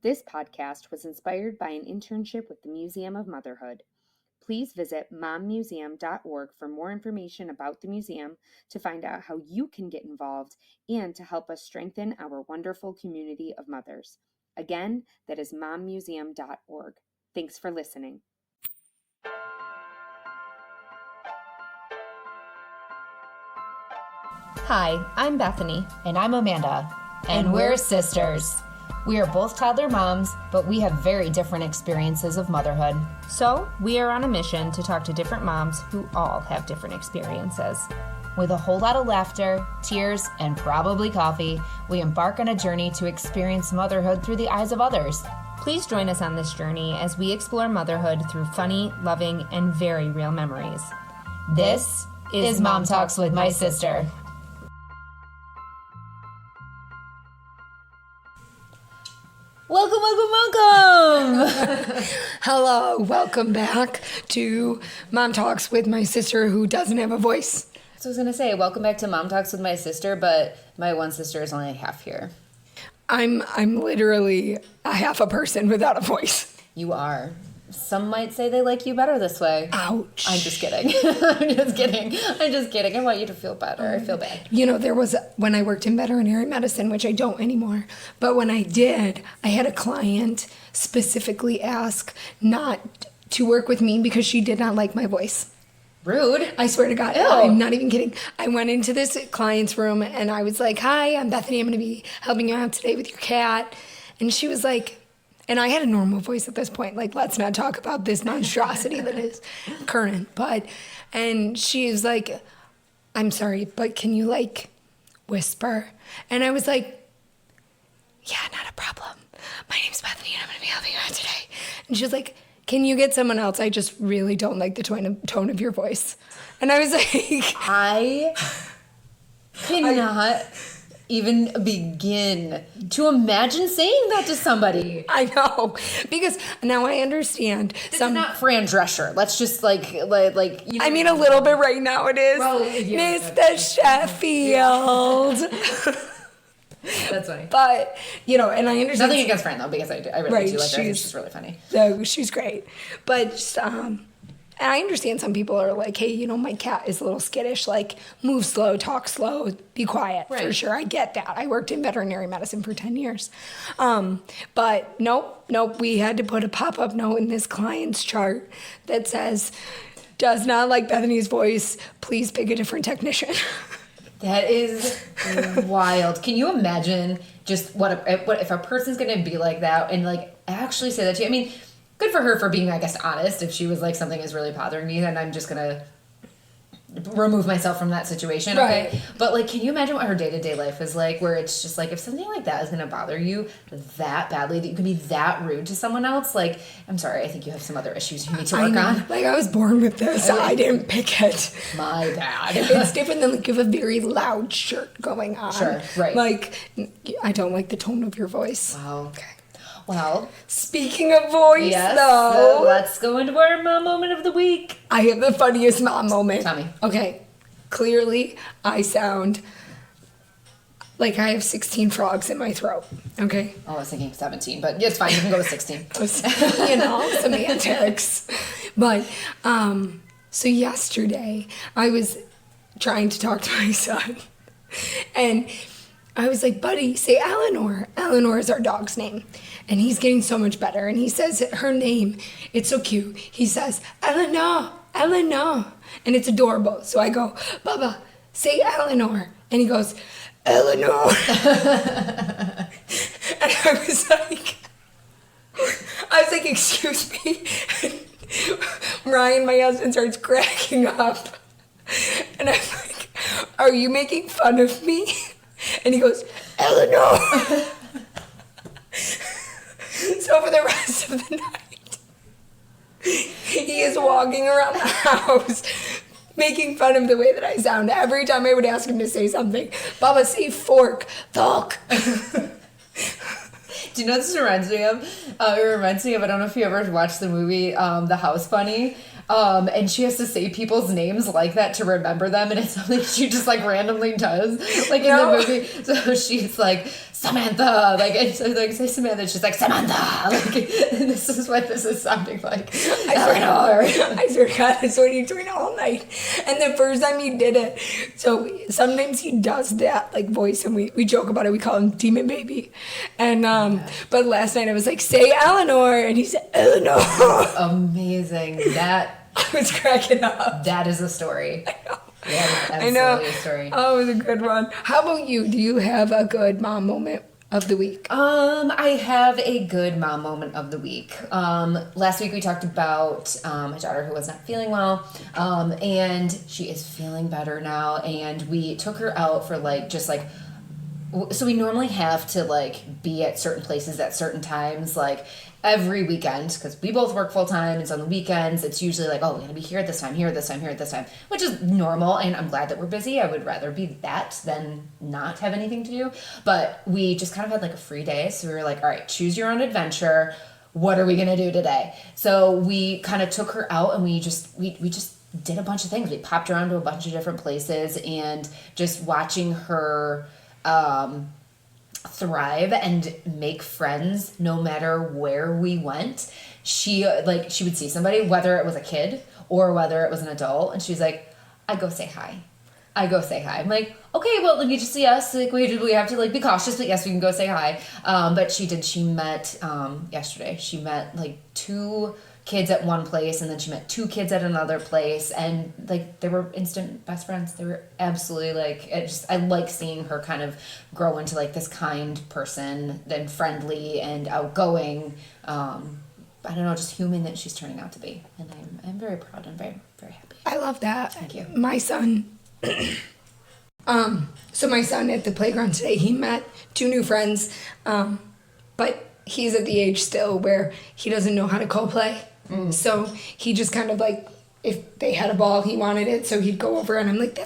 This podcast was inspired by an internship with the Museum of Motherhood. Please visit mommuseum.org for more information about the museum, to find out how you can get involved, and to help us strengthen our wonderful community of mothers. Again, that is mommuseum.org. Thanks for listening. Hi, I'm Bethany. And I'm Amanda. And we're sisters. We are both toddler moms, but we have very different experiences of motherhood. So, we are on a mission to talk to different moms who all have different experiences. With a whole lot of laughter, tears, and probably coffee, we embark on a journey to experience motherhood through the eyes of others. Please join us on this journey as we explore motherhood through funny, loving, and very real memories. This is Mom Talks with My Sister. Welcome. Hello, welcome back to Mom Talks with My Sister who doesn't have a voice. So I was going to say, welcome back to Mom Talks with My Sister, but my one sister is only half here. I'm literally a half a person without a voice. You are. Some might say they like you better this way. Ouch. I'm just kidding. I'm just kidding. I want you to feel better. I feel bad. You know, there was, when I worked in veterinary medicine, which I don't anymore, but when I did, I had a client specifically ask not to work with me because she did not like my voice. Rude. I swear to God, Ew. I'm not even kidding. I went into this client's room and I was like, "Hi, I'm Bethany. I'm going to be helping you out today with your cat." And she was like, and I had a normal voice at this point. Like, let's not talk about this monstrosity that is current. And she was like, "I'm sorry, but can you like whisper?" And I was like, "Yeah, not a problem. My name's Bethany and I'm going to be helping you out today." And she was like, "Can you get someone else? I just really don't like the tone of your voice." And I was like, I cannot even begin to imagine saying that to somebody. I know, because now I understand. This is not Fran Drescher. Let's just like you know. I mean, a little bit right now it is. Well, yeah, Mr. Sheffield. That's funny. But, you know, and I understand. Nothing against Fran, though, because I really do like her. I think she's really funny. So she's great. But just, and I understand some people are like, "Hey, you know, my cat is a little skittish. Like, move slow, talk slow, be quiet." Right. For sure. I get that. I worked in veterinary medicine for 10 years. But nope. We had to put a pop-up note in this client's chart that says, "Does not like Bethany's voice. Please pick a different technician." That is wild. Can you imagine just what if a person's going to be like that and like actually say that to you? I mean, good for her for being, I guess, honest. If she was like, something is really bothering me, then I'm just going to remove myself from that situation. Right. Okay. But like, can you imagine what her day-to-day life is like, where it's just like, if something like that is going to bother you that badly, that you can be that rude to someone else? Like, I'm sorry, I think you have some other issues you need to work on. Like, I was born with this. I didn't pick it. My bad. It's different than like you have a very loud shirt going on. Sure, right. Like, I don't like the tone of your voice. Wow. Okay. Well, speaking of voice, yes, though, let's go into our mom moment of the week. I have the funniest mom moment. Tell me. Okay, clearly I sound like I have 16 frogs in my throat. Okay. Oh, I was thinking 17, but it's fine. You can go with 16. You know, semantics. But so yesterday I was trying to talk to my son, and I was like, "Buddy, say Eleanor." Eleanor is our dog's name. And he's getting so much better. And he says her name. It's so cute. He says, "Eleanor, Eleanor." And it's adorable. So I go, "Bubba, say Eleanor." And he goes, "Eleanor." And I was like, "Excuse me." Ryan, my husband, starts cracking up. And I'm like, "Are you making fun of me?" And he goes, "Eleanor." So for the rest of the night, he is walking around the house making fun of the way that I sound. Every time I would ask him to say something, "Baba, say fork, thok." Do you know what this reminds me of? It reminds me of, I don't know if you ever watched the movie The House Bunny. And she has to say people's names like that to remember them, and it's something she just like randomly does, like in the movie. So she's like, Samantha, like, and so, like, say Samantha, she's like, Samantha, like, this is what this is sounding like. I swear to God, that's what he's doing all night. And the first time he did it, so sometimes he does that, like, voice, and we joke about it, we call him Demon Baby. And, but last night I was like, say Eleanor, and he said, Eleanor. Amazing. That, I was cracking up. that is a story. I know. Yeah, I know. absolutely a story. Oh, it was a good one. How about you? Do you have a good mom moment of the week? I have a good mom moment of the week. Last week we talked about my daughter who was not feeling well, and she is feeling better now. And we took her out for so we normally have to like be at certain places at certain times, like every weekend, because we both work full time, and so on the weekends it's usually like, oh, we're gonna be here at this time, here at this time, here at this time, which is normal, and I'm glad that we're busy. I would rather be that than not have anything to do. But we just kind of had like a free day, so we were like, all right, choose your own adventure. What are we gonna do today? So we kind of took her out, and we just did a bunch of things. We popped around to a bunch of different places, and just watching her thrive and make friends no matter where we went. She would see somebody, whether it was a kid or whether it was an adult, and she's like, I go say hi. I'm like, okay, well, let me just see us. Like, we have to like be cautious, but yes, we can go say hi. But she met yesterday. She met like 2 kids at one place, and then she met 2 kids at another place, and like they were instant best friends. They were absolutely like, I like seeing her kind of grow into like this kind person, then friendly and outgoing. I don't know, just human that she's turning out to be, and I'm very proud and very, very happy. I love that. Thank you. My son, so my son at the playground today, he met 2 new friends, but he's at the age still where he doesn't know how to co-play. So he just kind of like, if they had a ball, he wanted it, so he'd go over, and I'm like,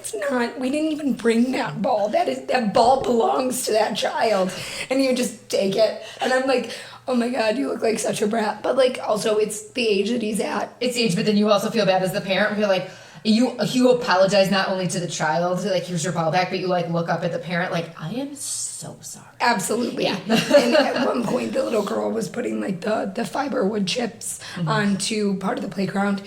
we didn't even bring that ball. That ball belongs to that child. And he would just take it. And I'm like, oh my God, you look like such a brat. But like, also, it's the age that he's at. It's the age, but then you also feel bad as the parent. You're like, you apologize not only to the child, like, here's your ball back, but you like look up at the parent like, I am so sorry. Absolutely. Yeah. And at one point, the little girl was putting like the fiber wood chips onto part of the playground,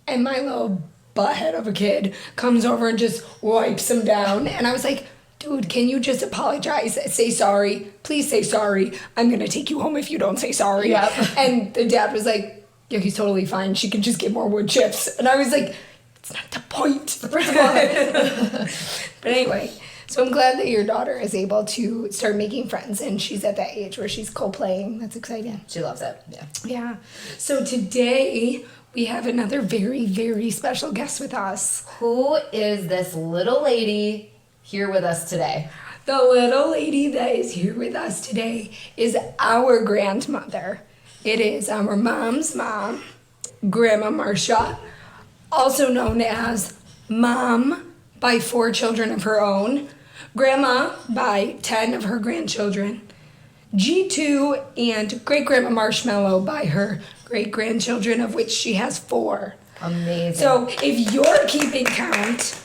and my little butthead of a kid comes over and just wipes them down. And I was like, dude, can you just apologize? Say sorry. Please say sorry. I'm going to take you home if you don't say sorry. Yep. And the dad was like, yeah, he's totally fine. She could just get more wood chips. And I was like, it's not the point. The principle. But anyway, so I'm glad that your daughter is able to start making friends, and she's at that age where she's co-playing. That's exciting. She loves it. Yeah. Yeah. So today we have another very, very special guest with us. Who is this little lady here with us today? The little lady that is here with us today is our grandmother. It is our mom's mom, Grandma Marcia, also known as Mom by 4 children of her own, Grandma by 10 of her grandchildren, G2 and Great-Grandma Marshmallow by her great-grandchildren, of which she has 4. Amazing. So if you're keeping count,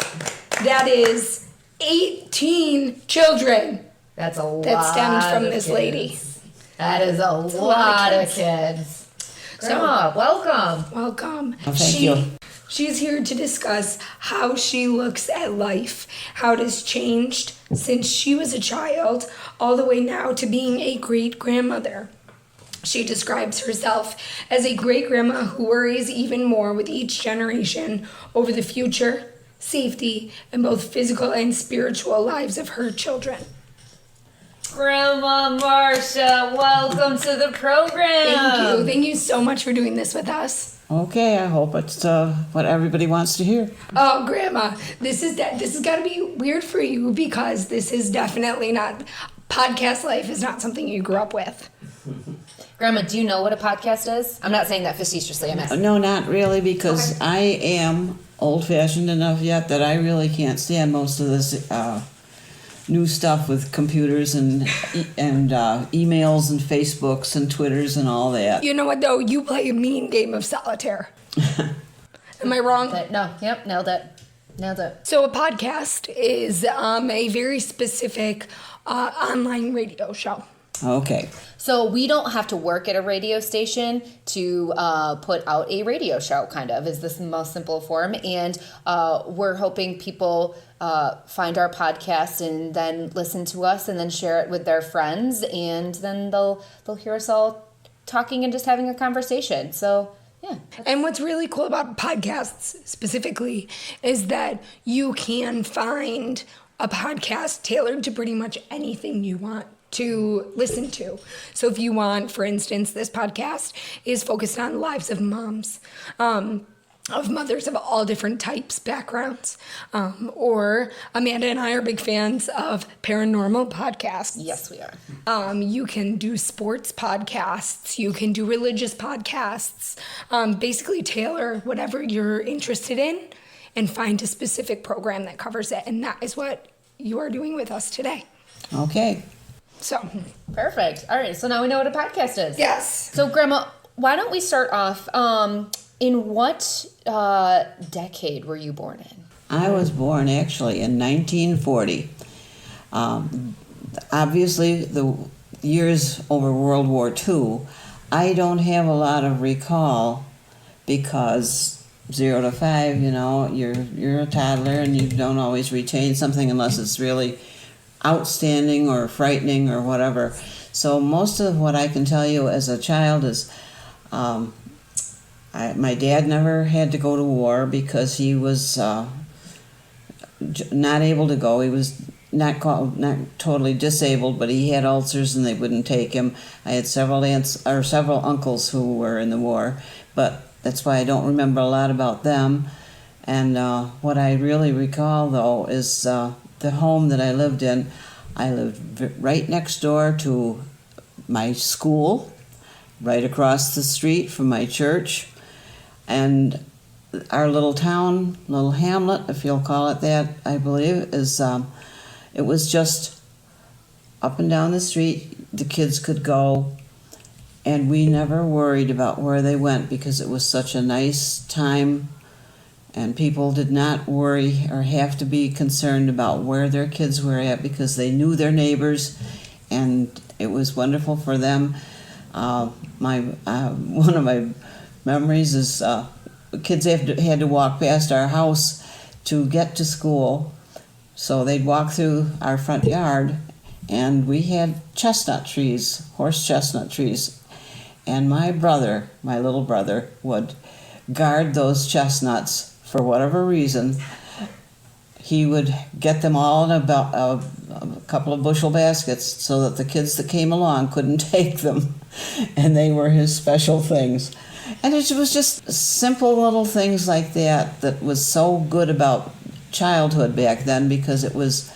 that is 18 children. That's a lot. That stemmed from of this kids. lady. That is a lot of kids. Grandma, welcome. Welcome. Oh, thank you. She's here to discuss how she looks at life, how it has changed since she was a child, all the way now to being a great-grandmother. She describes herself as a great-grandma who worries even more with each generation over the future, safety, and both physical and spiritual lives of her children. Grandma Marcia, welcome to the program. Thank you so much for doing this with us. Okay, I hope it's what everybody wants to hear. Oh, Grandma, this has got to be weird for you, because this is definitely not, podcast life is not something you grew up with. Grandma, do you know what a podcast is? I'm not saying that facetiously. I'm asking. No, not really, because I am old-fashioned enough yet that I really can't stand most of this new stuff with computers and emails and Facebooks and Twitters and all that. You know what, though? You play a mean game of solitaire. Am I wrong? No, yep, nailed it. Nailed it. So a podcast is a very specific online radio show. Okay. So we don't have to work at a radio station to put out a radio show, kind of, is this most simple form. And we're hoping people find our podcast and then listen to us and then share it with their friends. And then they'll hear us all talking and just having a conversation. So, yeah. And what's really cool about podcasts specifically is that you can find a podcast tailored to pretty much anything you want to listen to. So if you want, for instance, this podcast is focused on lives of moms, of mothers of all different types, backgrounds, or Amanda and I are big fans of paranormal podcasts. Yes, we are. You can do sports podcasts. You can do religious podcasts. Basically tailor whatever you're interested in and find a specific program that covers it. And that is what you are doing with us today. Okay. So, Perfect. All right. So now we know what a podcast is. yes. So, Grandma, why don't we start off? In what decade were you born in? I was born actually in 1940. Obviously, the years over World War II, I don't have a lot of recall because 0 to 5, you're a toddler and you don't always retain something unless it's really outstanding or frightening or whatever. So most of what I can tell you as a child is my dad never had to go to war because he was not able to go. He was not totally disabled, but he had ulcers and they wouldn't take him. I had several uncles who were in the war, but that's why I don't remember a lot about them. And what I really recall, though, is the home that I lived in. I lived right next door to my school, right across the street from my church, and our little town, little hamlet, if you'll call it that, I believe, is it was just up and down the street. The kids could go, and we never worried about where they went because it was such a nice time. And people did not worry or have to be concerned about where their kids were at because they knew their neighbors, and it was wonderful for them. One of my memories is kids had to walk past our house to get to school, so they'd walk through our front yard, and we had horse chestnut trees, and my little brother, would guard those chestnuts. For whatever reason, he would get them all in a couple of bushel baskets so that the kids that came along couldn't take them, and they were his special things. And it was just simple little things like that was so good about childhood back then, because it was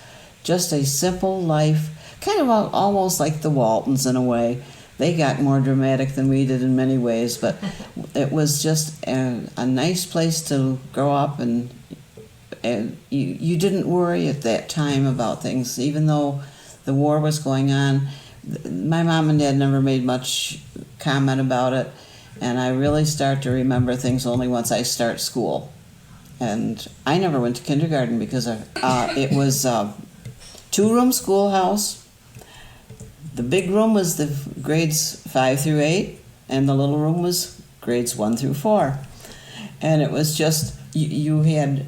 just a simple life, kind of almost like the Waltons in a way. They got more dramatic than we did in many ways, but it was just a nice place to grow up, and you didn't worry at that time about things. Even though the war was going on, my mom and dad never made much comment about it, and I really start to remember things only once I start school. And I never went to kindergarten because it was a 2-room schoolhouse. The big room was the grades 5 through 8, and the little room was grades 1 through 4. And it was just, you had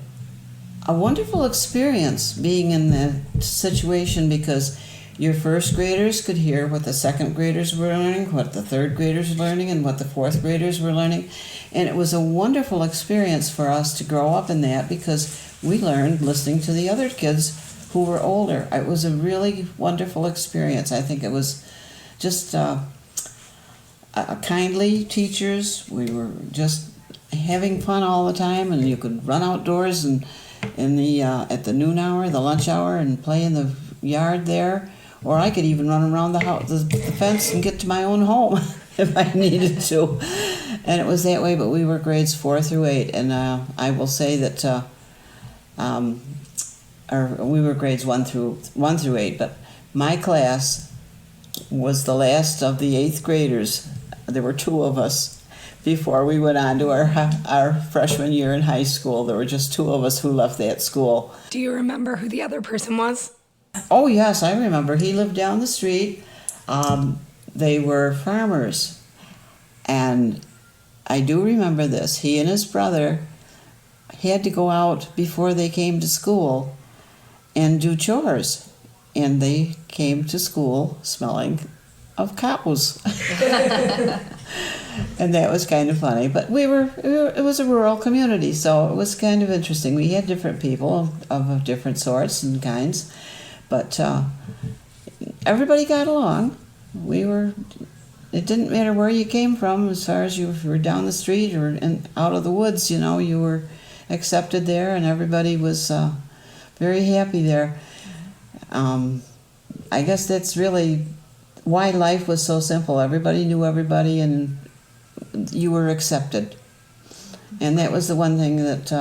a wonderful experience being in the situation, because your first graders could hear what the second graders were learning, what the third graders were learning, and what the fourth graders were learning. And it was a wonderful experience for us to grow up in that, because we learned listening to the other kids who were older. It was a really wonderful experience. I think it was just kindly teachers. We were just having fun all the time, and you could run outdoors and at the noon hour, the lunch hour, and play in the yard there. Or I could even run around the house, the fence, and get to my own home if I needed to. And it was that way. But we were grades 4 through 8, and I will say that. We were grades 1 through 8, but my class was the last of the 8th graders. There were 2 of us, before we went on to our freshman year in high school. There were just two of us who left that school. Do you remember who the other person was? Oh, yes, I remember. He lived down the street. They were farmers. And I do remember this. He and his brother had to go out before they came to school and do chores. And they came to school smelling of cows. And that was kind of funny. But it was a rural community, so it was kind of interesting. We had different people of different sorts and kinds. But everybody got along. It didn't matter where you came from, as far as if you were down the street or out of the woods, you were accepted there, and everybody was very happy there. I guess that's really why life was so simple. Everybody knew everybody, and you were accepted. And that was the one thing that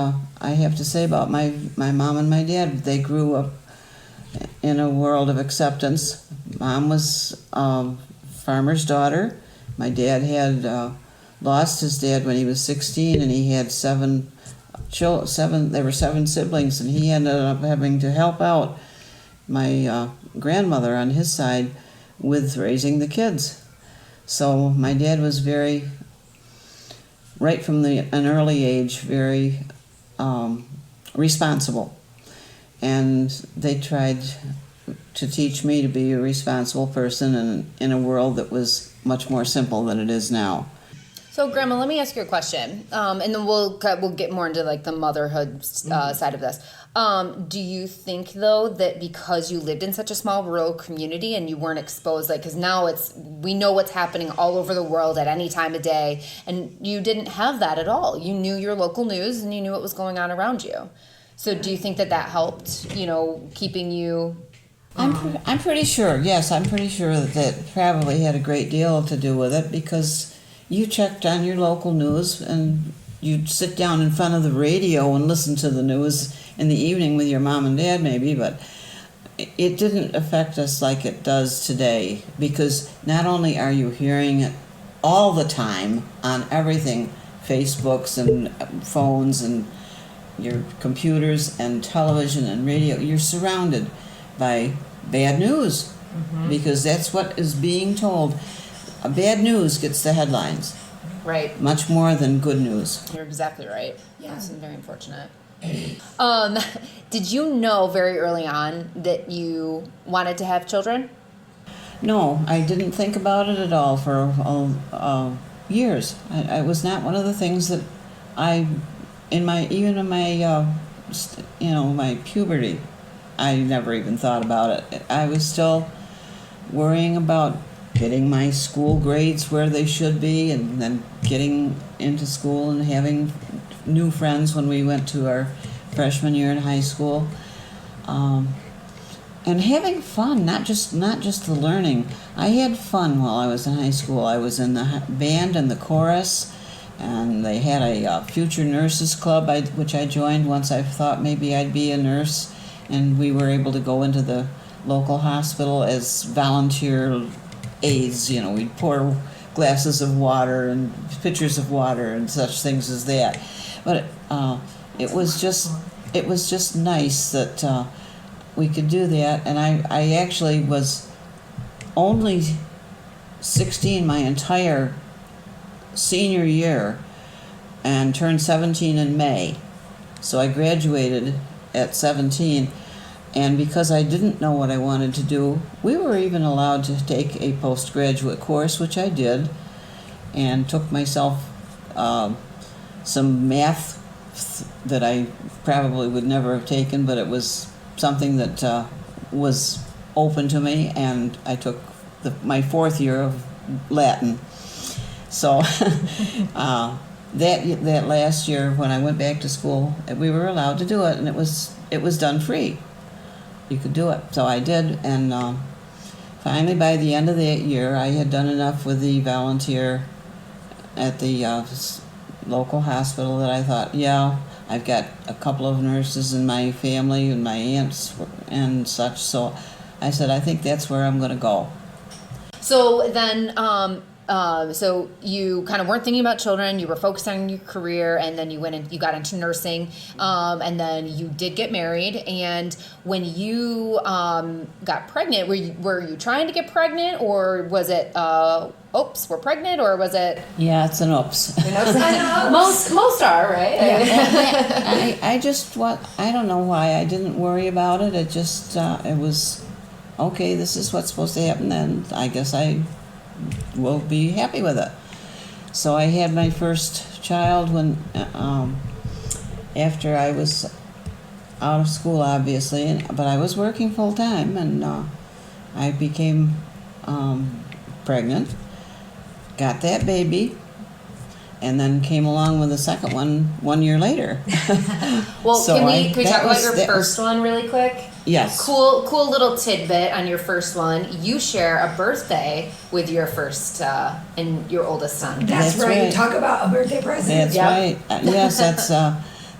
I have to say about my mom and my dad. They grew up in a world of acceptance. Mom was farmer's daughter. My dad had lost his dad when he was 16, and he had seven. There were 7 siblings, and he ended up having to help out my grandmother on his side with raising the kids. So my dad was right from an early age, very responsible. And they tried to teach me to be a responsible person in a world that was much more simple than it is now. So, Grandma, let me ask you a question, and then we'll get more into like the motherhood side of this. Do you think, though, that because you lived in such a small rural community and you weren't exposed, because now we know what's happening all over the world at any time of day, and you didn't have that at all? You knew your local news and you knew what was going on around you. So, do you think that helped, keeping you? I'm pretty sure. Yes, I'm pretty sure that probably had a great deal to do with it, because you checked on your local news, and you'd sit down in front of the radio and listen to the news in the evening with your mom and dad maybe, but it didn't affect us like it does today, because not only are you hearing it all the time on everything, Facebooks and phones and your computers and television and radio, you're surrounded by bad news, because that's what is being told. Bad news gets the headlines. Right. Much more than good news. You're exactly right. Yeah. That's very unfortunate. Did you know very early on that you wanted to have children? No, I didn't think about it at all for years. It was not one of the things that my puberty, I never even thought about it. I was still worrying about getting my school grades where they should be, and then getting into school and having new friends when we went to our freshman year in high school, and having fun, not just the learning. I had fun while I was in high school. I was in the band and the chorus, and they had a future nurses club which I joined once I thought maybe I'd be a nurse, and we were able to go into the local hospital as volunteer aides. We'd pour glasses of water and pitchers of water and such things as that. But it was just nice that we could do that. And I actually was only 16 my entire senior year, and turned 17 in May. So I graduated at 17. And because I didn't know what I wanted to do, we were even allowed to take a postgraduate course, which I did, and took myself some math that I probably would never have taken, but it was something that was open to me, and I took my 4th year of Latin. So that last year when I went back to school, we were allowed to do it, and it was done free. You could do it. So I did, and finally by the end of that year I had done enough with the volunteer at the local hospital that I thought, yeah, I've got a couple of nurses in my family and my aunts and such, so I said, I think that's where I'm going to go. So then So you kind of weren't thinking about children. You were focused on your career, and then you went and you got into nursing, and then you did get married. And when you got pregnant, were you trying to get pregnant, or was it oops, we're pregnant, or was it? Yeah, it's an oops. Most are, right? I just I don't know why I didn't worry about it. It just it was okay. This is what's supposed to happen, and I guess I will be happy with it. So I had my first child when after I was out of school, obviously, but I was working full time, and I became pregnant. Got that baby, and then came along with the second one year later. Well, So can we talk about your that first one really quick? Yes. Cool little tidbit on your first one. You share a birthday with your first and your oldest son. That's right. right. Talk about a birthday present. That's right. Yes,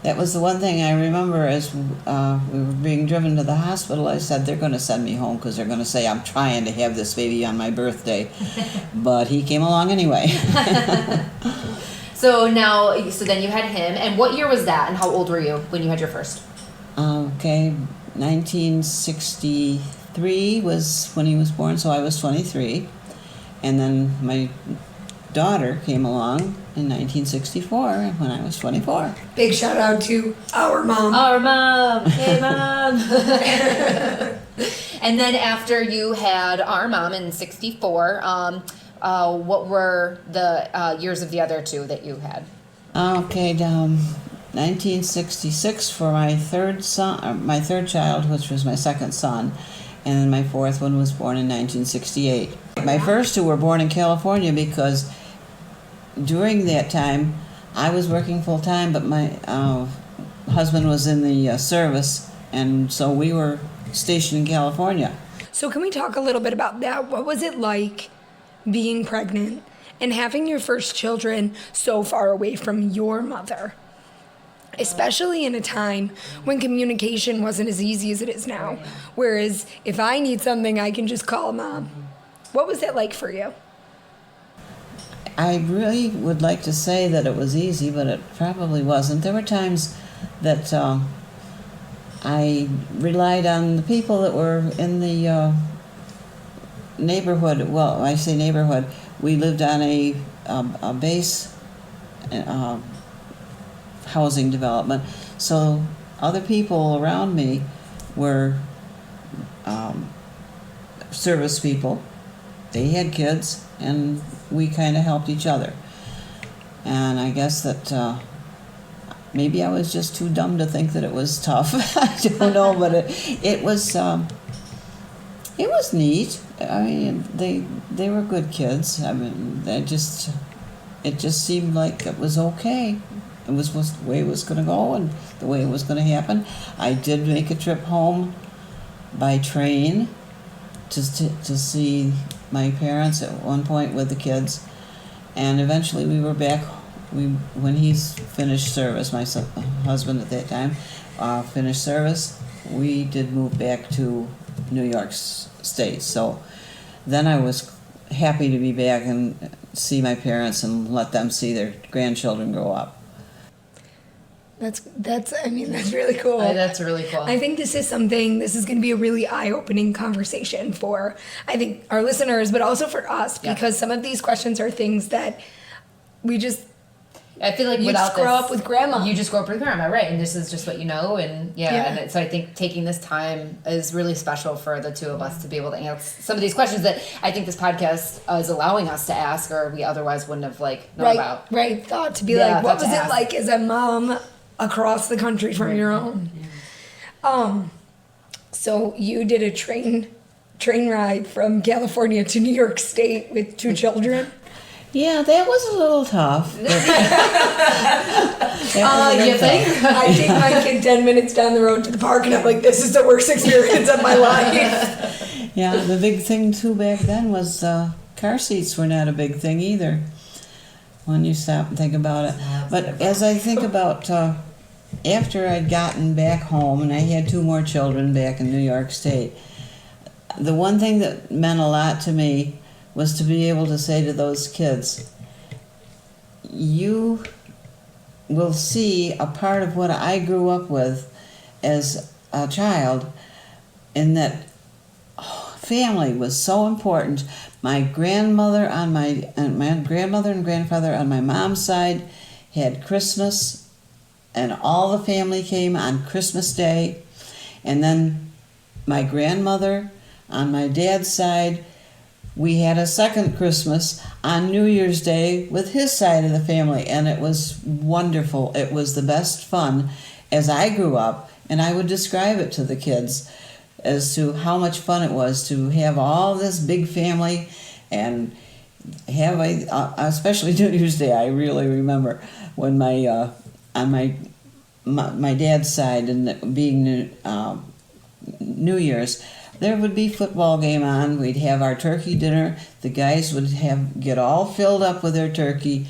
that was the one thing I remember as we were being driven to the hospital. I said, they're going to send me home because they're going to say I'm trying to have this baby on my birthday. But he came along anyway. So then you had him. And what year was that? And how old were you when you had your first? Okay, 1963 was when he was born, so I was 23. And then my daughter came along in 1964 when I was 24. Big shout out to our mom. Our mom. Hey, mom. And then after you had our mom in 64, what were the years of the other two that you had? Okay, 1966 for my third child, which was my second son, and then my fourth one was born in 1968. My first two were born in California because during that time I was working full time, but my husband was in the service, and so we were stationed in California. So can we talk a little bit about that? What was it like being pregnant and having your first children so far away from your mother? Especially in a time when communication wasn't as easy as it is now. Whereas if I need something, I can just call mom. What was that like for you? I really would like to say that it was easy, but it probably wasn't. There were times that I relied on the people that were in the neighborhood. Well, I say neighborhood. We lived on a base housing development, so other people around me were service people. They had kids, and we kind of helped each other. And I guess that maybe I was just too dumb to think that it was tough. I don't know, but it was neat. I mean, they were good kids. I mean, it just seemed like it was okay. It was the way it was going to go and the way it was going to happen. I did make a trip home by train to see my parents at one point with the kids, and eventually we were back. When he's finished service, my husband at that time finished service, we did move back to New York State. So then I was happy to be back and see my parents and let them see their grandchildren grow up. That's really cool. That's really cool. I think this is going to be a really eye-opening conversation for, I think, our listeners, but also for us, because some of these questions are things that I feel like you without just grow up with grandma. You just grow up with grandma, right? And this is just what you know, and and so I think taking this time is really special for the two of us to be able to answer some of these questions that I think this podcast is allowing us to ask, or we otherwise wouldn't have known about. Right, thought to be what was it like as a mom across the country from your own? So you did a train ride from California to New York State with two children. Yeah, that was a little tough. You think? I take my kid 10 minutes down the road to the park, and I'm like, this is the worst experience of my life. Yeah, the big thing too back then was car seats were not a big thing either, when you stop and think about it. But as I think about after I'd gotten back home and I had two more children back in New York State, the one thing that meant a lot to me was to be able to say to those kids, you will see a part of what I grew up with as a child, in that family was so important. My grandmother and my grandmother and grandfather on my mom's side had Christmas, and all the family came on Christmas Day. And then my grandmother on my dad's side, we had a second Christmas on New Year's Day with his side of the family, and it was wonderful. It was the best fun as I grew up, and I would describe it to the kids as to how much fun it was to have all this big family and have especially New Year's Day. I really remember when on my dad's side, and being New Year's, there would be football game on. We'd have our turkey dinner. The guys would get all filled up with their turkey.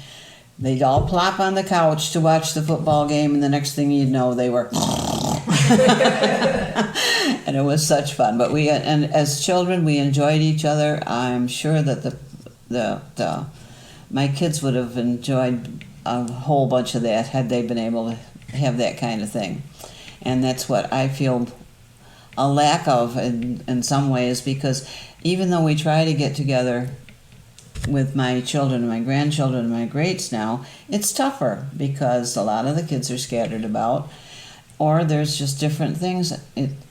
They'd all plop on the couch to watch the football game, and the next thing you'd know, they were and it was such fun. But and as children, we enjoyed each other. I'm sure that my kids would have enjoyed a whole bunch of that had they been able to have that kind of thing. And that's what I feel a lack of in some ways, because even though we try to get together with my children and my grandchildren and my greats now, it's tougher because a lot of the kids are scattered about, or there's just different things.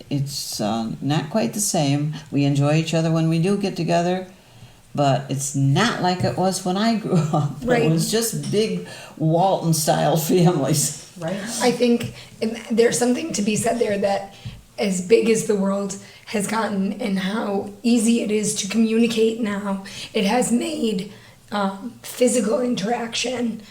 It's not quite the same. We enjoy each other when we do get together, but it's not like it was when I grew up. Right. It was just big Walton-style families. Right. I think there's something to be said there, that as big as the world has gotten and how easy it is to communicate now, it has made physical interaction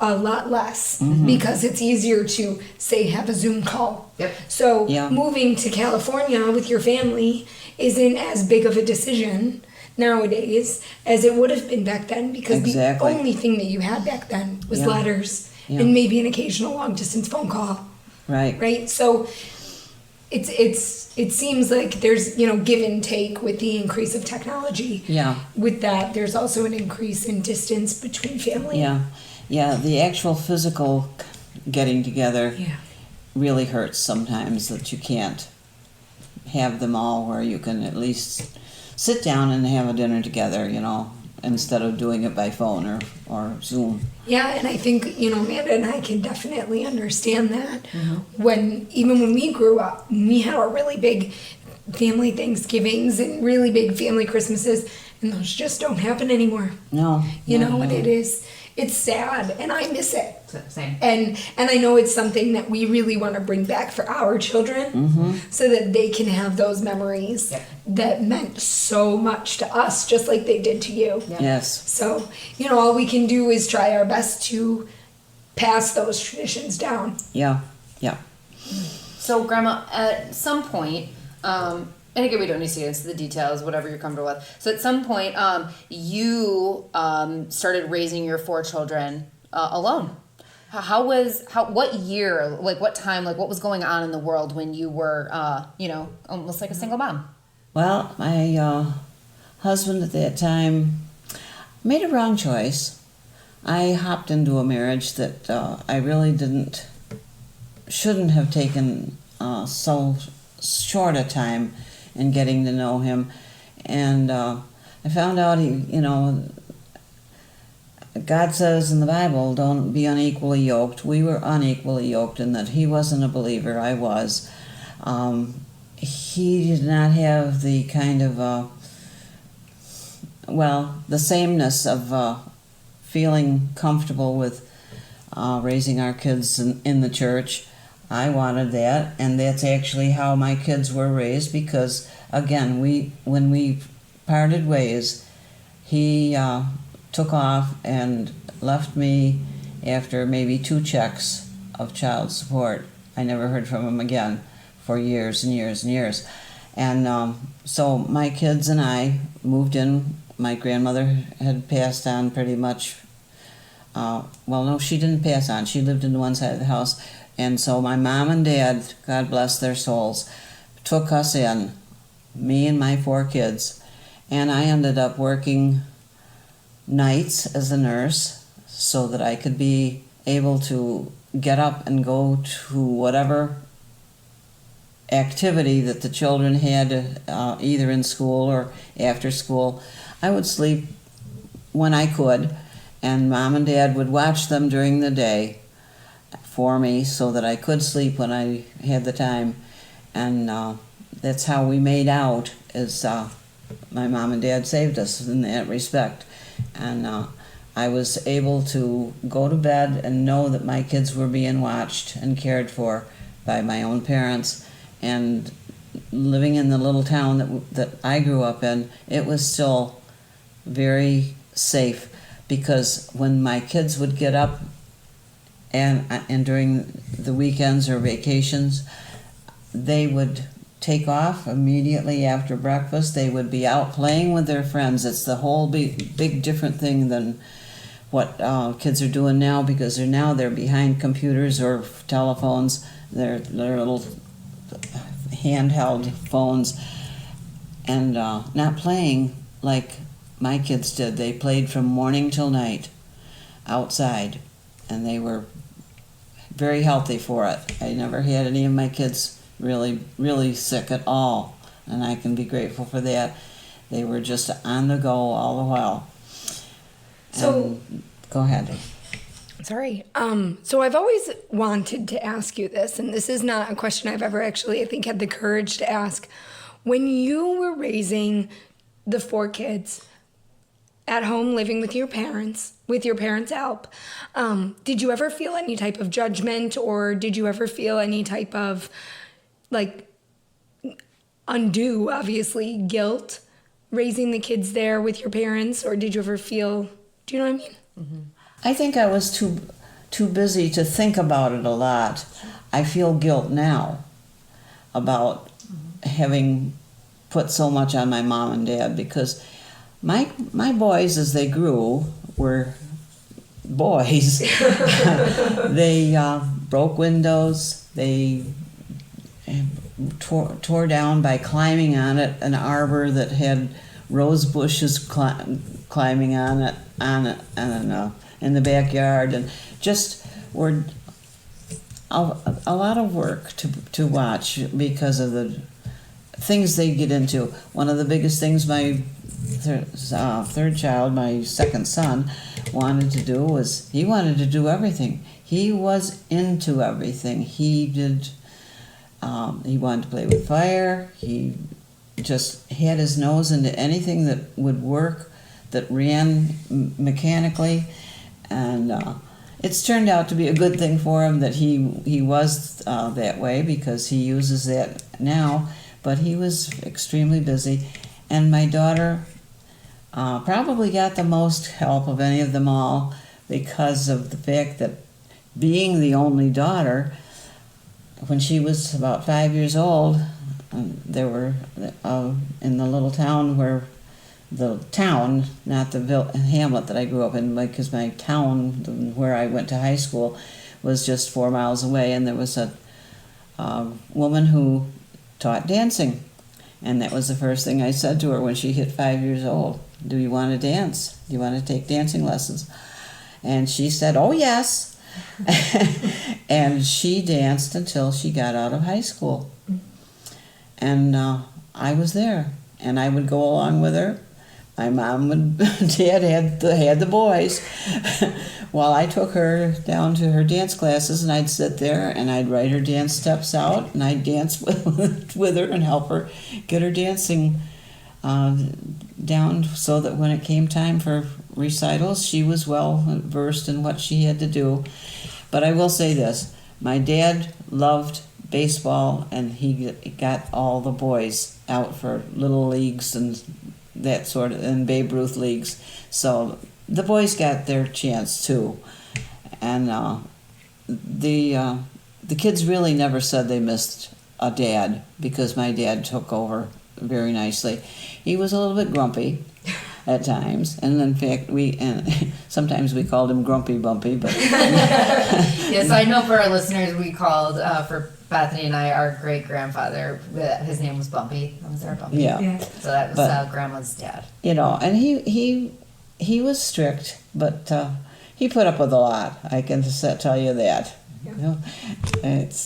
a lot less, because it's easier to, say, have a Zoom call. Yep. So Yeah. moving to California with your family isn't as big of a decision nowadays as it would have been back then, because Exactly. the only thing that you had back then was Yeah. letters Yeah. and maybe an occasional long distance phone call. Right. Right? So it seems like there's, give and take with the increase of technology. Yeah. With that, there's also an increase in distance between family. Yeah, the actual physical getting together Yeah. really hurts sometimes, that you can't have them all where you can at least sit down and have a dinner together, instead of doing it by phone or Zoom. Yeah, and I think, Amanda and I can definitely understand that. Even when we grew up, we had our really big family Thanksgivings and really big family Christmases, and those just don't happen anymore. No. And it's sad, and I miss it. Same. And I know it's something that we really want to bring back for our children, so that they can have those memories that meant so much to us, just like they did to you. Yes. So, all we can do is try our best to pass those traditions down. Yeah. So, Grandma, at some point, and again, we don't need to get into the details, whatever you're comfortable with. So, at some point, you started raising your 4 children alone. What year, what time, what was going on in the world when you were, almost like a single mom? Well, my husband at that time made a wrong choice. I hopped into a marriage that I really shouldn't have taken so short a time in getting to know him. And I found out God says in the Bible, don't be unequally yoked. We were unequally yoked in that he wasn't a believer, I was. He did not have the kind of, the sameness of feeling comfortable with raising our kids in the church. I wanted that, and that's actually how my kids were raised, because, again, when we parted ways, he took off and left me after maybe 2 checks of child support. I never heard from him again for years and years and years. And so my kids and I moved in. My grandmother had passed on pretty much. No, she didn't pass on. She lived in one side of the house. And so my mom and dad, God bless their souls, took us in, me and my 4 kids. And I ended up working nights as a nurse so that I could be able to get up and go to whatever activity that the children had, either in school or after school. I would sleep when I could, and Mom and Dad would watch them during the day for me so that I could sleep when I had the time. And that's how we made out, is my mom and dad saved us in that respect. And I was able to go to bed and know that my kids were being watched and cared for by my own parents. And living in the little town that I grew up in, it was still very safe, because when my kids would get up and during the weekends or vacations, they would take off immediately after breakfast. They would be out playing with their friends. It's the whole big different thing than what kids are doing now, because they're behind computers or telephones, their little handheld phones, and not playing like my kids did. They played from morning till night outside, and they were very healthy for it. I never had any of my kids really sick at all, and I can be grateful for that. They were just on the go all the while. So, go ahead. Sorry. So I've always wanted to ask you this, and this is not a question I've ever actually, I think, had the courage to ask. When you were raising the 4 kids at home, living with your parents' help, did you ever feel any type of judgment, or did you ever feel any type of, like, undue, obviously, guilt raising the kids there with your parents? Or did you ever feel, do you know what I mean? Mm-hmm. I think I was too busy to think about it a lot. I feel guilt now about having put so much on my mom and dad, because my boys, as they grew, were boys. They broke windows. They tore down by climbing on it an arbor that had rose bushes climbing on it and in the backyard, and just were a lot of work to watch because of the things they get into. One of the biggest things my third child, my second son, wanted to do was he wanted to do everything. He was into everything. He did. He wanted to play with fire. He just had his nose into anything that would work, that ran mechanically, and it's turned out to be a good thing for him that he was that way, because he uses that now. But he was extremely busy, and my daughter probably got the most help of any of them all, because of the fact that, being the only daughter, when she was about 5 years old, there were in the little town not the hamlet that I grew up in, because my town where I went to high school was just 4 miles away, and there was a woman who taught dancing, and that was the first thing I said to her when she hit 5 years old. Do you want to dance? Do you want to take dancing lessons? And she said, oh yes. And she danced until she got out of high school. And I was there, and I would go along with her. My mom and dad had the boys, while I took her down to her dance classes, and I'd sit there and I'd write her dance steps out, and I'd dance with her and help her get her dancing down, so that when it came time for recitals, she was well versed in what she had to do. But I will say this, my dad loved baseball, and he got all the boys out for little leagues and that sort of, and Babe Ruth leagues. So the boys got their chance too. And the kids really never said they missed a dad, because my dad took over very nicely. He was a little bit grumpy at times, and in fact sometimes we called him Grumpy Bumpy, but yes, I know for our listeners we called for Bethany and I, our great grandfather, his name was Bumpy. That was our Bumpy. Yeah. So that was Grandma's dad. You know, and he was strict, but he put up with a lot. I can just tell you that. You know,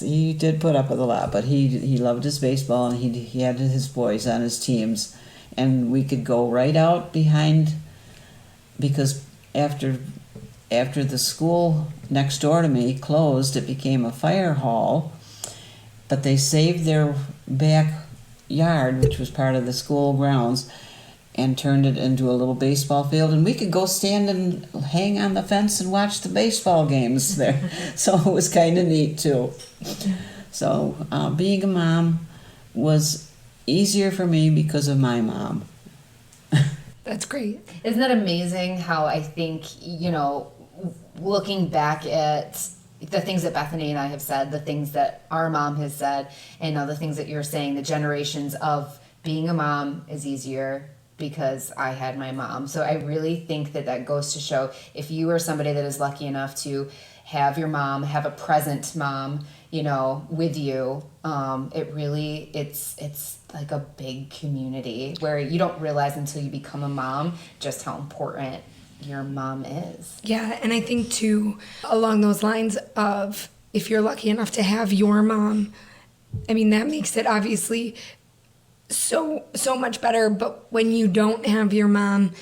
he did put up with a lot, but he loved his baseball, and he had his boys on his teams, and we could go right out behind, because after the school next door to me closed, it became a fire hall, but they saved their backyard, which was part of the school grounds, and turned it into a little baseball field, and we could go stand and hang on the fence and watch the baseball games there. So it was kind of neat too. So being a mom was easier for me because of my mom. That's great. Isn't that amazing how I think, looking back at the things that Bethany and I have said, the things that our mom has said, and now the things that you're saying, the generations of being a mom is easier because I had my mom. So I really think that goes to show, if you are somebody that is lucky enough to have your mom, have a present mom, with you, it's like a big community where you don't realize until you become a mom just how important your mom is. Yeah, and I think too, along those lines of, if you're lucky enough to have your mom, I mean, that makes it obviously so much better. But when you don't have your mom,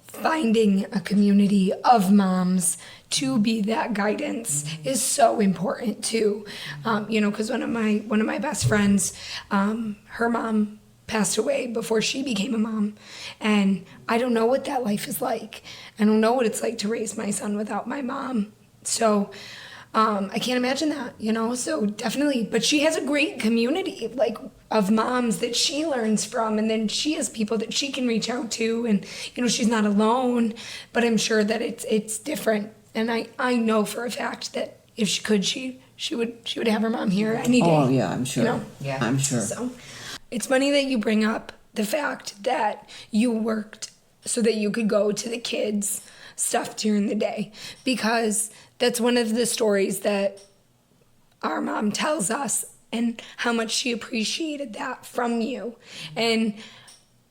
finding a community of moms to be that guidance is so important too. Because one of my best friends, her mom passed away before she became a mom, and I don't know what that life is like. I don't know what it's like to raise my son without my mom. So I can't imagine that, so definitely. But she has a great community, like, of moms that she learns from, and then she has people that she can reach out to, and she's not alone. But I'm sure that it's different, and I know for a fact that if she could, she would have her mom here any day. Oh yeah, I'm sure. Yeah, I'm sure. So it's funny that you bring up the fact that you worked so that you could go to the kids' stuff during the day, because that's one of the stories that our mom tells us, and how much she appreciated that from you. And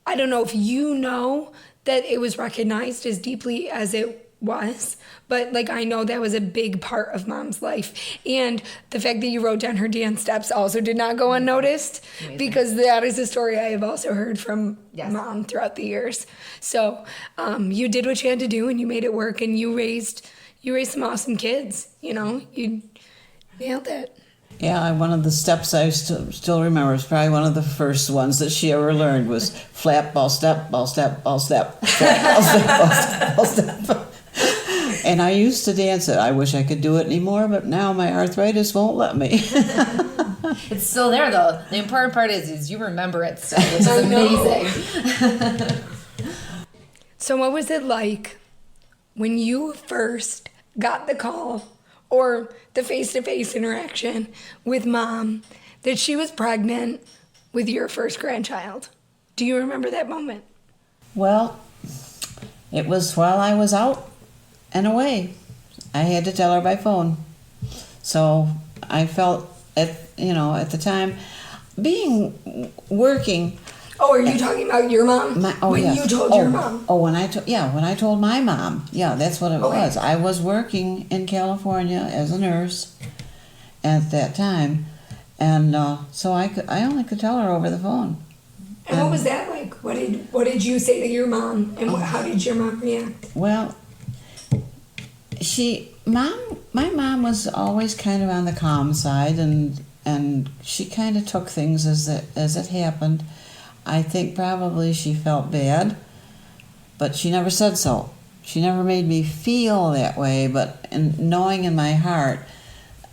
I don't know if you know that it was recognized as deeply as it was, but I know that was a big part of Mom's life. And the fact that you wrote down her dance steps also did not go unnoticed. Amazing. Because that is a story I have also heard from Mom throughout the years. So you did what you had to do, and you made it work, and you raised some awesome kids. You nailed it. Yeah, one of the steps I still remember is probably one of the first ones that she ever learned was flap, ball, step, ball, step, ball, step, flap, ball, step, ball, step, ball, step. And I used to dance it. I wish I could do it anymore, but now my arthritis won't let me. It's still there, though. The important part is you remember it still, which is amazing. So what was it like when you first got the call or the face-to-face interaction with Mom that she was pregnant with your first grandchild? Do you remember that moment? Well, it was while I was out and away. I had to tell her by phone. So I felt at the time, working. Oh, are you talking about your mom? Yes. You told your mom? Oh, when I told my mom. Yeah, that's what it was. I was working in California as a nurse at that time, and so I only could tell her over the phone. And what was that like? What did you say to your mom, and how did your mom react? Well, my mom was always kind of on the calm side, and she kind of took things as it happened. I think probably she felt bad, but she never said so. She never made me feel that way, but knowing in my heart,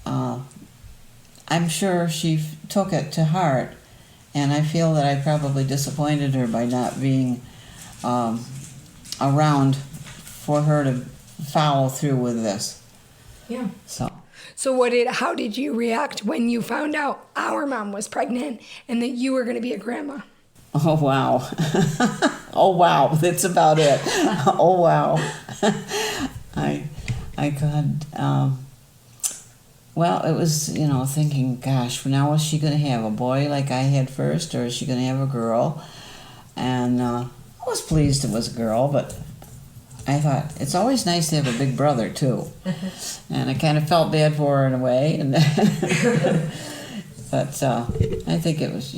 I'm sure she took it to heart, and I feel that I probably disappointed her by not being around for her to follow through with this. Yeah. So how did you react when you found out our mom was pregnant and that you were going to be a grandma? Oh, wow. Oh, wow. That's about it. Oh, wow. Well, it was, thinking, gosh, now is she going to have a boy like I had first, or is she going to have a girl? And I was pleased it was a girl, but I thought, it's always nice to have a big brother, too. And I kind of felt bad for her in a way. And but I think it was,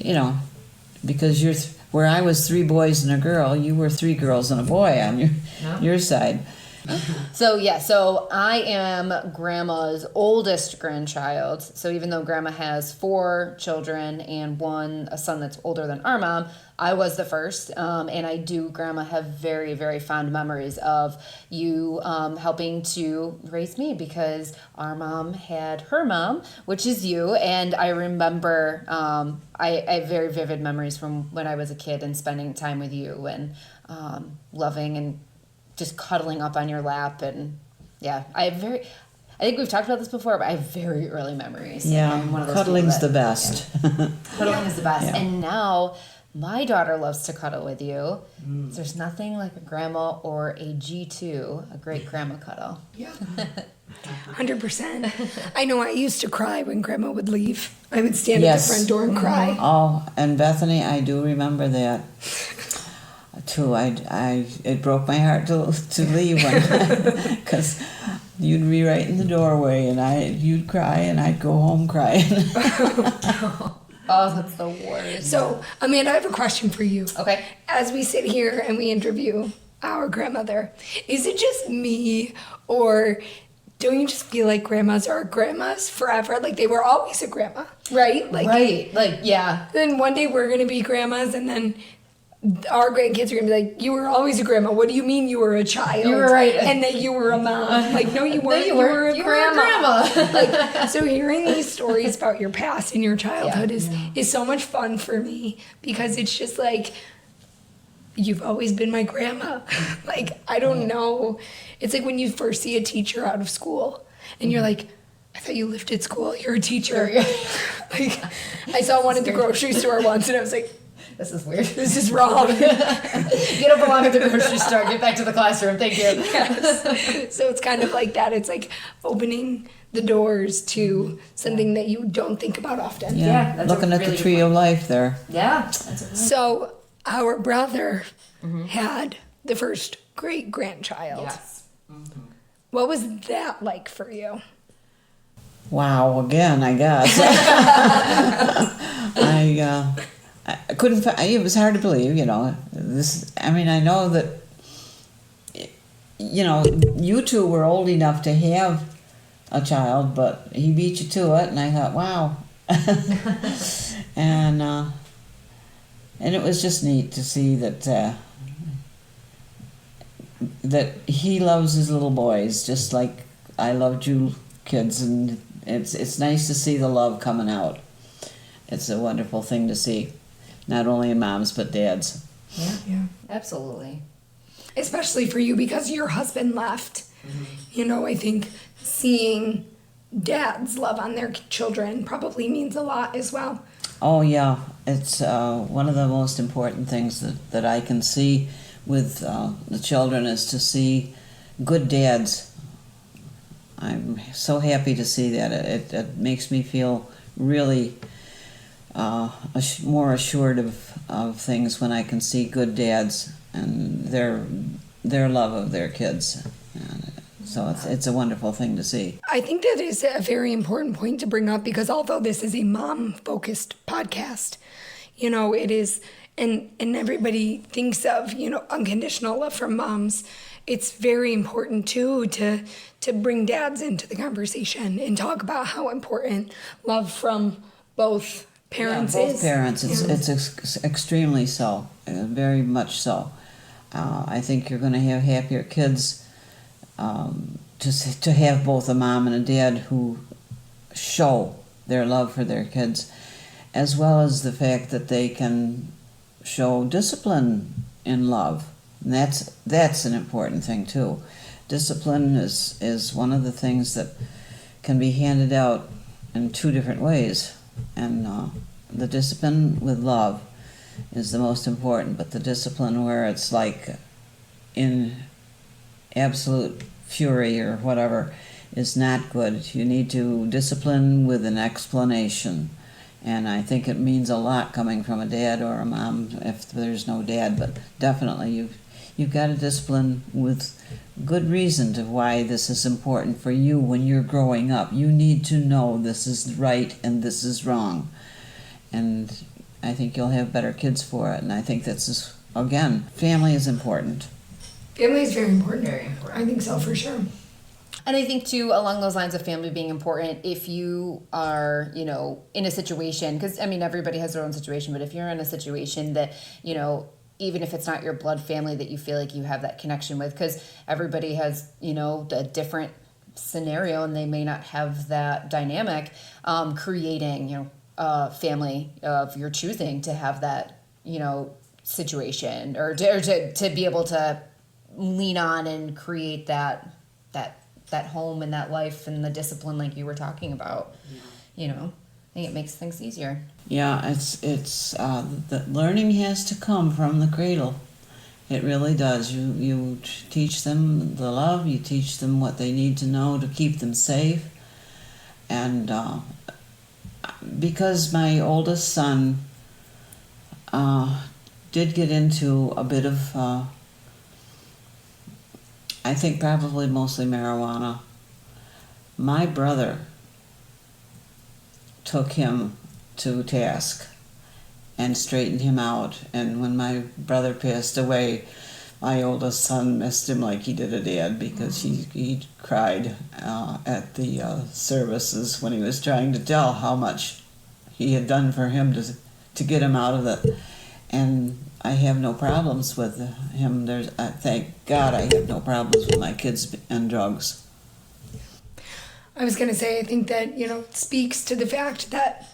because where I was 3 boys and a girl, you were 3 girls and a boy on your side. So I am Grandma's oldest grandchild. So even though Grandma has 4 children and a son that's older than our mom, I was the first. And I do, Grandma, have very, very fond memories of you helping to raise me, because our mom had her mom, which is you. And I remember I have very vivid memories from when I was a kid and spending time with you and loving and just cuddling up on your lap. And yeah, I think we've talked about this before, but I have very early memories. Yeah, I'm one of those cuddling's people the best. Yeah. Cuddling is the best. Yeah. And now my daughter loves to cuddle with you. There's nothing like a grandma or a G2, a great grandma cuddle. Yeah. 100%. I know I used to cry when Grandma would leave. I would stand at the front door and cry. Oh, and Bethany, I do remember that. Too, it broke my heart to leave because you'd be right in the doorway and you'd cry and I'd go home crying. Oh, that's the worst. So, Amanda, I have a question for you. Okay. As we sit here and we interview our grandmother, is it just me, or don't you just feel like grandmas are grandmas forever? Like they were always a grandma, right? Right. Like, yeah. Then one day we're going to be grandmas, and then our grandkids are going to be like, you were always a grandma. What do you mean you were a child? You were right. And that you were a mom. Like, no, you weren't. you were a You grandma. were a grandma. Like, so hearing these stories about your past and your childhood is so much fun for me, because it's just like, you've always been my grandma. Like, I don't know. It's like when you first see a teacher out of school and you're like, I thought you lived at school. You're a teacher. Like, I saw one at the grocery store once and I was like, This is weird. this is wrong. You don't belong at the grocery store. Get back to the classroom. Thank you. Yes. So it's kind of like that. It's like opening the doors to something that you don't think about often. Yeah, that's looking a at really the good tree of life there. Yeah. That's a So our brother had the first great grandchild. Yes. What was that like for you? Wow, again, I guess. I couldn't. It was hard to believe, This. I mean, I know that. You two were old enough to have a child, but he beat you to it, and I thought, wow. And it was just neat to see that that he loves his little boys just like I loved you kids, and it's nice to see the love coming out. It's a wonderful thing to see, not only in moms but dads. Yeah. Absolutely. Especially for you, because your husband left. I think seeing dads love on their children probably means a lot as well. Oh yeah, it's one of the most important things that I can see with the children is to see good dads. I'm so happy to see that. It makes me feel really more assured of things when I can see good dads and their love of their kids. And so it's a wonderful thing to see. I think that is a very important point to bring up, because although this is a mom-focused podcast, it is, and everybody thinks of, unconditional love from moms. It's very important too to bring dads into the conversation and talk about how important love from both parents is. Both parents, it's extremely so, very much so. I think you're going to have happier kids to have both a mom and a dad who show their love for their kids, as well as the fact that they can show discipline in love. And that's an important thing too. Discipline is one of the things that can be handed out in 2 different ways, and the discipline with love is the most important, but the discipline where it's like in absolute fury or whatever is not good. You need to discipline with an explanation. And I think it means a lot coming from a dad or a mom if there's no dad, but definitely you've got to discipline with good reason to why this is important for you when you're growing up. You need to know this is right and this is wrong. And I think you'll have better kids for it. And I think that's, again, family is important. Family is very important. Very important. I think so, for sure. And I think, too, along those lines of family being important, if you are, in a situation, because, everybody has their own situation, but if you're in a situation that, even if it's not your blood family that you feel like you have that connection with, because everybody has, a different scenario and they may not have that dynamic, creating, a family of your choosing to have that, situation or to be able to lean on and create that home and that life and the discipline like you were talking about. I think it makes things easier. Yeah, it's the learning has to come from the cradle. It really does. You teach them the love, you teach them what they need to know to keep them safe. And because my oldest son did get into a bit of I think probably mostly marijuana, my brother took him to task and straightened him out. And when my brother passed away, my oldest son missed him like he did a dad, because he cried at the services when he was trying to tell how much he had done for him to get him out of it. And I have no problems with him. Thank God I have no problems with my kids and drugs. I was going to say, I think that, it speaks to the fact that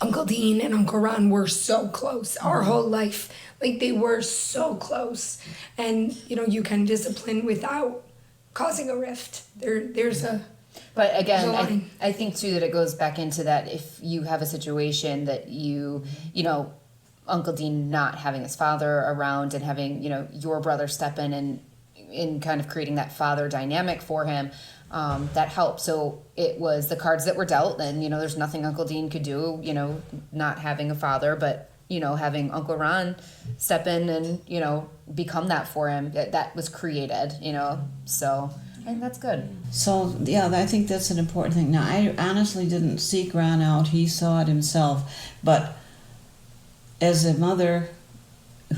Uncle Dean and Uncle Ron were so close our whole life. Like, they were so close. And, you can discipline without causing a rift. There's a... But again, I think, too, that it goes back into that if you have a situation that you Uncle Dean not having his father around and having, your brother step in and in kind of creating that father dynamic for him, that helped. So it was the cards that were dealt, and, there's nothing Uncle Dean could do, not having a father, but, having Uncle Ron step in and, become that for him. That was created, so... And that's good. So, yeah, I think that's an important thing. Now, I honestly didn't seek Ron out. He saw it himself. But as a mother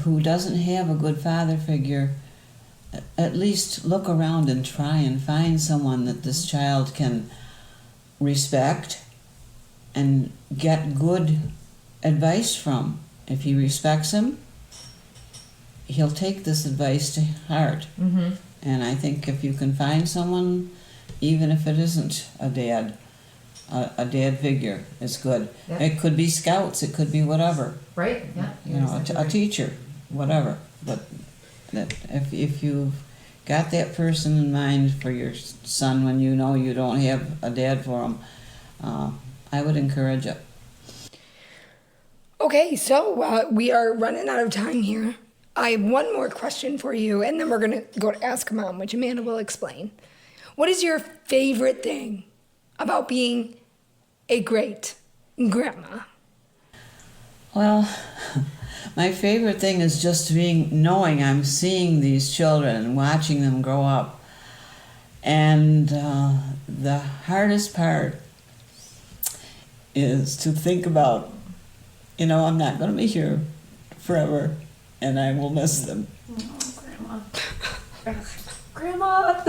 who doesn't have a good father figure, at least look around and try and find someone that this child can respect and get good advice from. If he respects him, he'll take this advice to heart. Mm-hmm. And I think if you can find someone, even if it isn't a dad figure is good. Yeah. It could be scouts, it could be whatever. Right, yeah. A teacher, whatever. But that if you've got that person in mind for your son when you know you don't have a dad for him, I would encourage it. Okay, so we are running out of time here. I have one more question for you, and then we're going to go to Ask Mom, which Amanda will explain. What is your favorite thing about being a great grandma? Well, my favorite thing is just knowing I'm seeing these children and watching them grow up. And the hardest part is to think about, I'm not going to be here forever. And I will miss them. Oh, Grandma.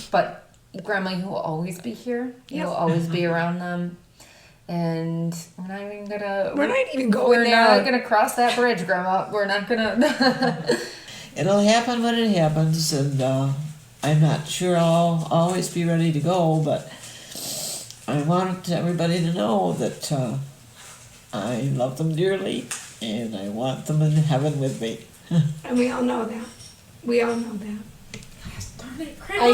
But Grandma, you will always be here. You will always be around them. And we're not even going there. We're not gonna cross that bridge, Grandma. We're not gonna. It'll happen when it happens, and I'm not sure I'll always be ready to go, but I want everybody to know that I love them dearly, and I want them in heaven with me. And we all know that. We all know that. Gosh, darn it, Grandma. I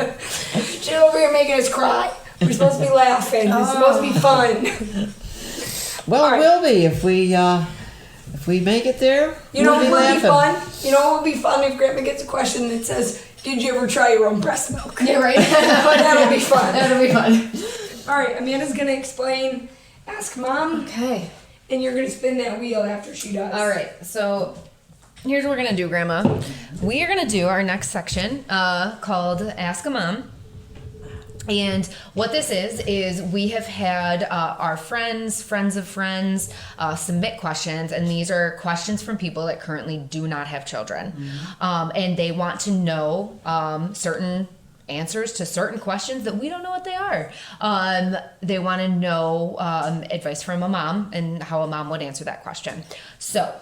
know. She's over here making us cry. We're supposed to be laughing. It's supposed to be fun. Well, it will be if If we make it there, You know we'll what be would be laughing. fun? You know what would be fun if Grandma gets a question that says, "Did you ever try your own breast milk?" Yeah, right. That'll be fun. That'll be fun. All right, Amanda's gonna explain. Ask Mom, Okay. and you're gonna spin that wheel after she does. All right. So here's what we're gonna do, Grandma. We are gonna do our next section called Ask a Mom. And what this is we have had our friends of friends submit questions, and these are questions from people that currently do not have children. And they want to know certain answers to certain questions that we don't know what they are. They want to know advice from a mom and how a mom would answer that question. So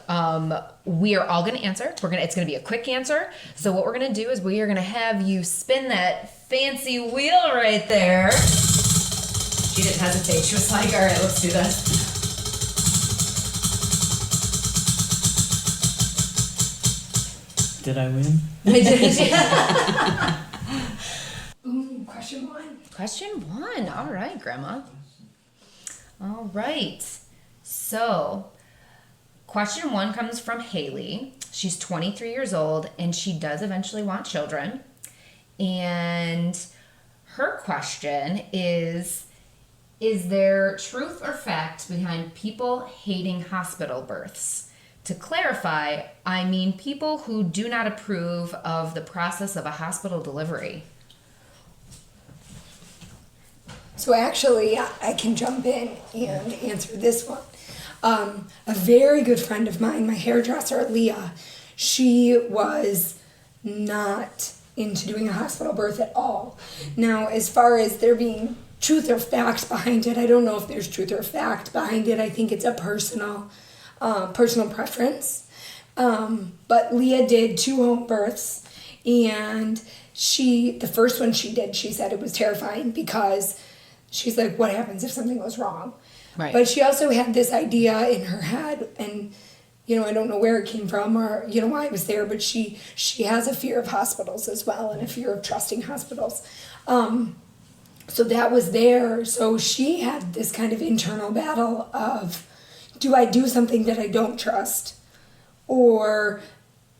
we are all going to answer. It's going to be a quick answer. So what we're going to do is we are going to have you spin that fancy wheel right there. She didn't hesitate. She was like, all right, let's do this. Did I win? Ooh, question 1. Question 1. All right, Grandma. All right. So, question 1 comes from Haley. She's 23 years old, and she does eventually want children. And her question is there truth or fact behind people hating hospital births? To clarify, I mean people who do not approve of the process of a hospital delivery. So actually, I can jump in and answer this one. A very good friend of mine, my hairdresser, Leah, she was not into doing a hospital birth at all. Now, as far as there being truth or fact behind it, I don't know if there's truth or fact behind it. I think it's a personal preference. But Leah did 2 home births, and the first one she did, she said it was terrifying because she's like, what happens if something goes wrong? Right. But she also had this idea in her head, and I don't know where it came from or why it was there, but she has a fear of hospitals as well, and a fear of trusting hospitals. So that was there. So she had this kind of internal battle of, do I do something that I don't trust? Or,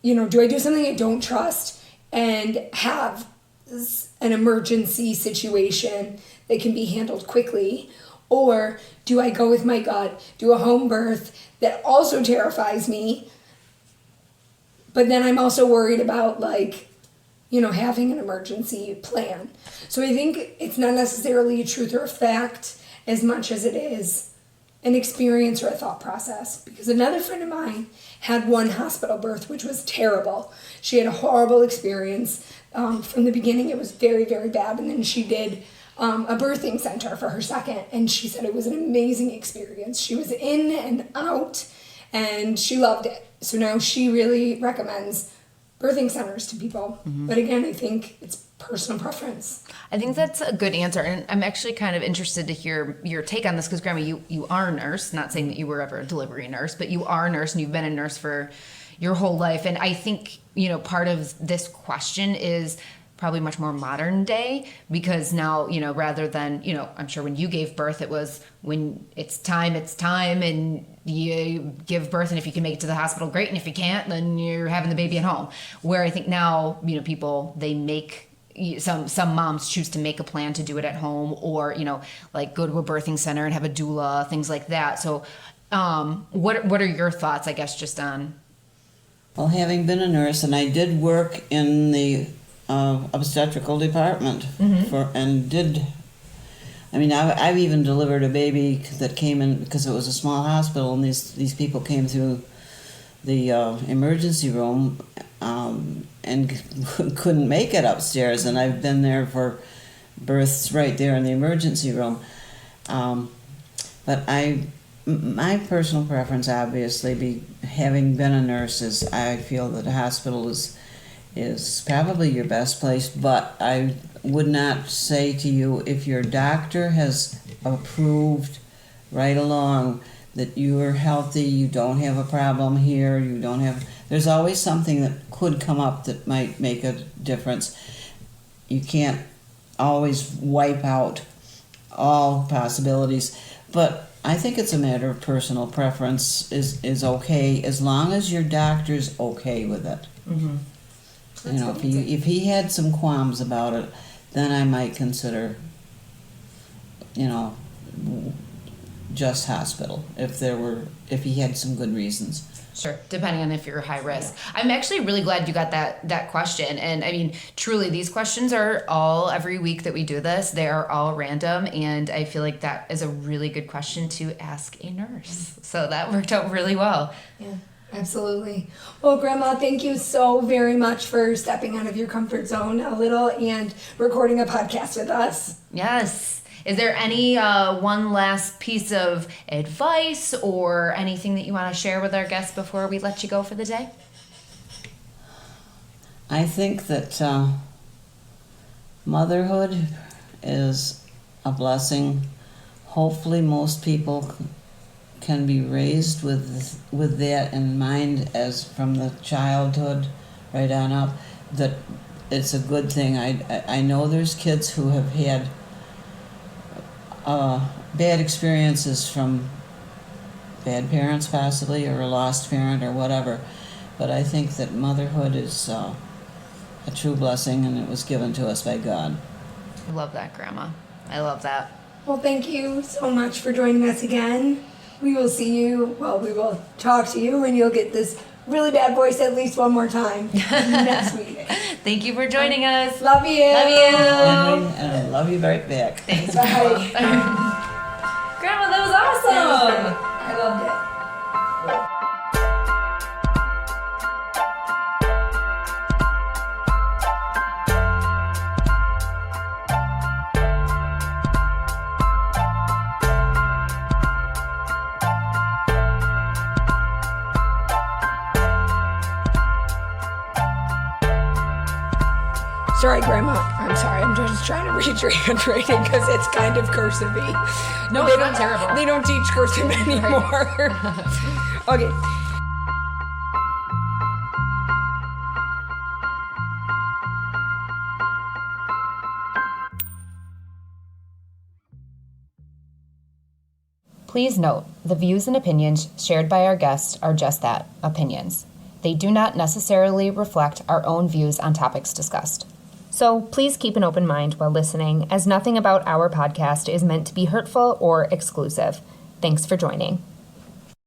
do I do something I don't trust and have an emergency situation that can be handled quickly? Or do I go with my gut, do a home birth that also terrifies me, but then I'm also worried about having an emergency plan? So I think it's not necessarily a truth or a fact as much as it is an experience or a thought process. Because another friend of mine had one hospital birth, which was terrible. She had a horrible experience. From the beginning, it was very, very bad. And then she did a birthing center for her second, and she said it was an amazing experience. She was in and out, and she loved it. So now she really recommends birthing centers to people. Mm-hmm. But again, I think it's personal preference. I think that's a good answer, and I'm actually kind of interested to hear your take on this because, Grandma, you are a nurse. Not saying that you were ever a delivery nurse, but you are a nurse, and you've been a nurse for your whole life. And I think part of this question is probably much more modern day, because now, rather than, I'm sure when you gave birth, it was when it's time, and you give birth, and if you can make it to the hospital, great, and if you can't, then you're having the baby at home. Where I think now, people, they make, some moms choose to make a plan to do it at home, or, go to a birthing center and have a doula, things like that. So what are your thoughts, I guess, just on? Well, having been a nurse, and I did work in the obstetrical department I've even delivered a baby that came in because it was a small hospital, and these people came through the emergency room and couldn't make it upstairs, and I've been there for births right there in the emergency room. But my personal preference, obviously, having been a nurse, is I feel that a hospital is probably your best place, but I would not say to you, if your doctor has approved right along that you are healthy, you don't have a problem here, there's always something that could come up that might make a difference. You can't always wipe out all possibilities, but I think it's a matter of personal preference is okay as long as your doctor's okay with it. You know, if he had some qualms about it, then I might consider, you know, just hospital if he had some good reasons. Sure, depending on if you're high risk. I'm actually really glad you got that question. And I mean, truly, these questions are all, every week that we do this, they are all random. And I feel like that is a really good question to ask a nurse. So that worked out really well. Yeah, absolutely. Well, Grandma, thank you so very much for stepping out of your comfort zone a little and recording a podcast with us. Yes. Is there any one last piece of advice or anything that you want to share with our guests before we let you go for the day? I think that motherhood is a blessing. Hopefully most people can be raised with that in mind as from the childhood right on up, that it's a good thing. I know there's kids who have had bad experiences from bad parents possibly, or a lost parent or whatever, but I think that motherhood is a true blessing, and it was given to us by God. I love that, Grandma. I love that. Well, thank you so much for joining us again. We will we will talk to you, and you'll get this really bad voice at least one more time next week. Thank you for joining us. Love you. Love you. And I love you right back. Thanks. Bye. Grandma, that was awesome. I loved it. Sorry, Grandma. I'm sorry. I'm just trying to read your handwriting because it's kind of cursive-y. No, They it's not don't- terrible. They don't teach cursive anymore. Okay. Please note, the views and opinions shared by our guests are just that, opinions. They do not necessarily reflect our own views on topics discussed. So please keep an open mind while listening, as nothing about our podcast is meant to be hurtful or exclusive. Thanks for joining.